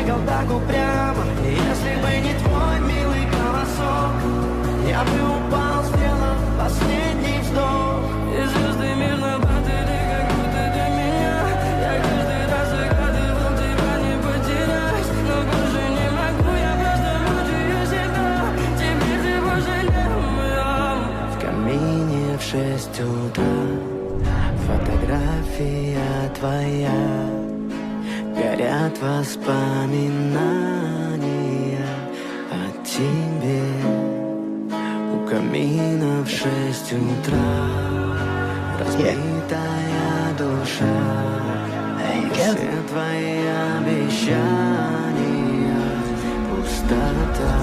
бегал так упрямо. И если бы не твой милый голосок, я бы упал, сделав последний вздох. И звезды мирно падали, как будто для меня. Я каждый раз загадывал тебя не потерять, но больше не могу, я просто мучаю себя. Теперь ты больше не моя. В камине в 6 утра фотография твоя. Горят воспоминания о тебе. У камина в 6 утра разбитая душа. Все твои обещания пустота.